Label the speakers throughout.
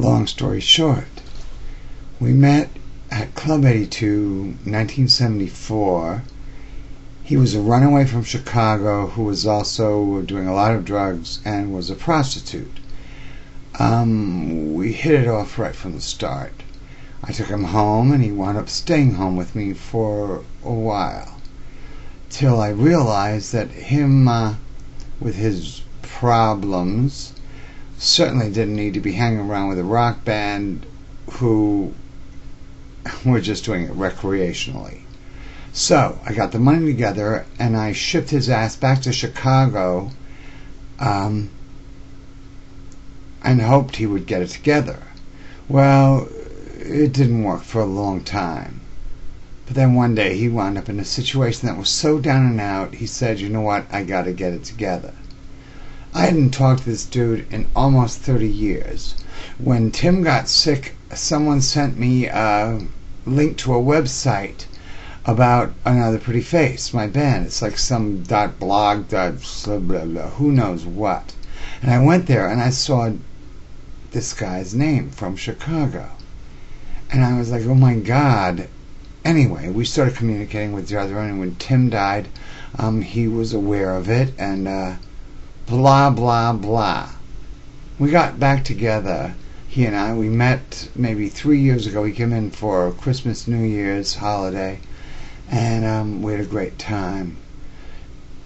Speaker 1: Long story short, we met at Club 82, 1974. He was a runaway from Chicago who was also doing a lot of drugs and was a prostitute. We hit it off right from the start. I took him home and he wound up staying home with me for a while, till I realized that him, with his problems, certainly didn't need to be hanging around with a rock band who were just doing it recreationally. So I got the money together and I shipped his ass back to Chicago, and hoped he would get it together. Well, it didn't work for a long time. But then one day he wound up in a situation that was so down and out, he said, you know what, I gotta get it together. I hadn't talked to this dude in almost 30 years. When Tim got sick, someone sent me a link to a website about Another Pretty Face, my band. It's like some .blog, blah, blah, blah, who knows what. And I went there and I saw this guy's name from Chicago. And I was like, oh my God. Anyway, we started communicating with each other, and when Tim died, he was aware of it, and blah, blah, blah. We got back together, he and I. We met maybe 3 years ago. He came in for Christmas, New Year's holiday, and we had a great time.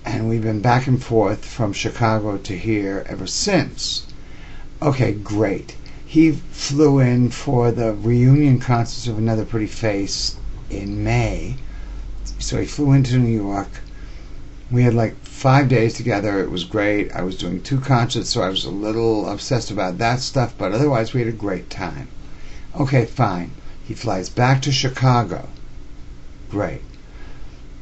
Speaker 1: And we've been back and forth from Chicago to here ever since. Okay, great. He flew in for the reunion concert of Another Pretty Face in May. So he flew into New York. We had like 5 days together. It was great. I was doing 2 concerts, so I was a little obsessed about that stuff, but otherwise we had a great time. Okay, fine. He flies back to Chicago. Great.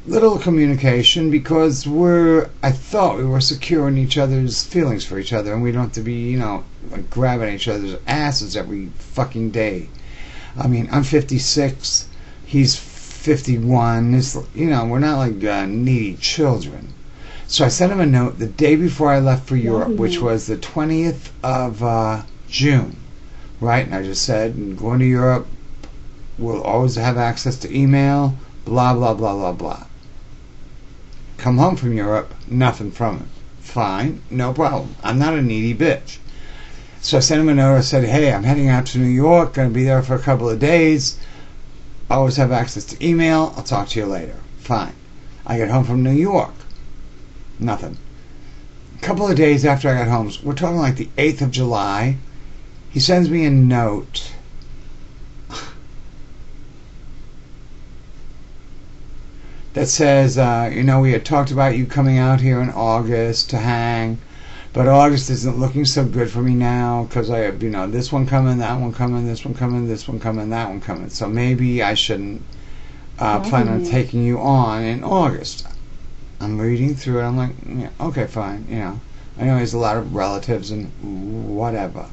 Speaker 1: Little communication, because I thought we were secure in each other's feelings for each other, and we don't have to be, like grabbing each other's asses every fucking day. I mean, I'm 56, he's 51, we're not like needy children. So I sent him a note the day before I left for Europe, which was the 20th of June, right? And I just said, going to Europe, we'll always have access to email, blah, blah, blah, blah, blah. Come home from Europe, nothing from him. Fine, no problem. I'm not a needy bitch. So I sent him a note. I said, hey, I'm heading out to New York, going to be there for a couple of days. Always have access to email. I'll talk to you later. Fine. I get home from New York. Nothing. A couple of days after I got home, we're talking like the 8th of July, he sends me a note. That says, we had talked about you coming out here in August to hang, but August isn't looking so good for me now because I have, this one coming, that one coming, this one coming, this one coming, that one coming. So maybe I shouldn't plan on taking you on in August. I'm reading through it. I'm like, yeah, okay, fine. I know he has a lot of relatives and whatever.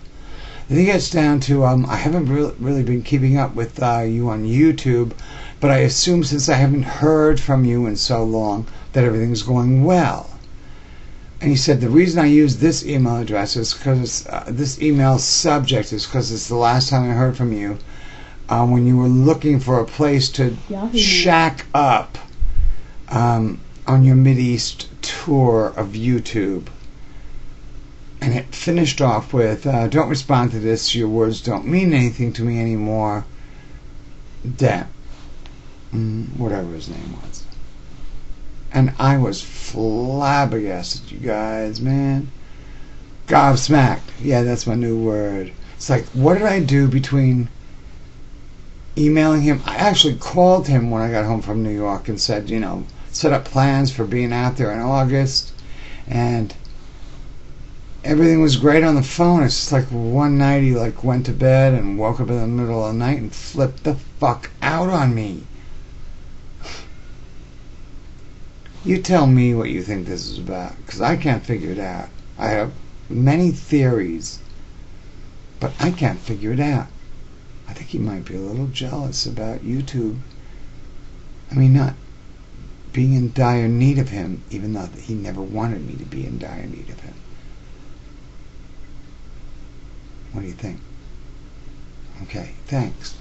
Speaker 1: Then he gets down to, I haven't really been keeping up with you on YouTube, but I assume since I haven't heard from you in so long that everything's going well. And he said, the reason I use this email address is because this email subject is because it's the last time I heard from you when you were looking for a place to shack up on your Mideast tour of YouTube. And it finished off with, don't respond to this, your words don't mean anything to me anymore. Damn. Whatever his name was. And I was flabbergasted, you guys, man. Gobsmacked. Yeah, that's my new word. It's like, what did I do between emailing him? I actually called him when I got home from New York and said, set up plans for being out there in August. And everything was great on the phone. It's just like one night he went to bed and woke up in the middle of the night and flipped the fuck out on me. You tell me what you think this is about, because I can't figure it out. I have many theories, but I can't figure it out. I think he might be a little jealous about YouTube. I mean, not being in dire need of him, even though he never wanted me to be in dire need of him. What do you think? Okay, thanks.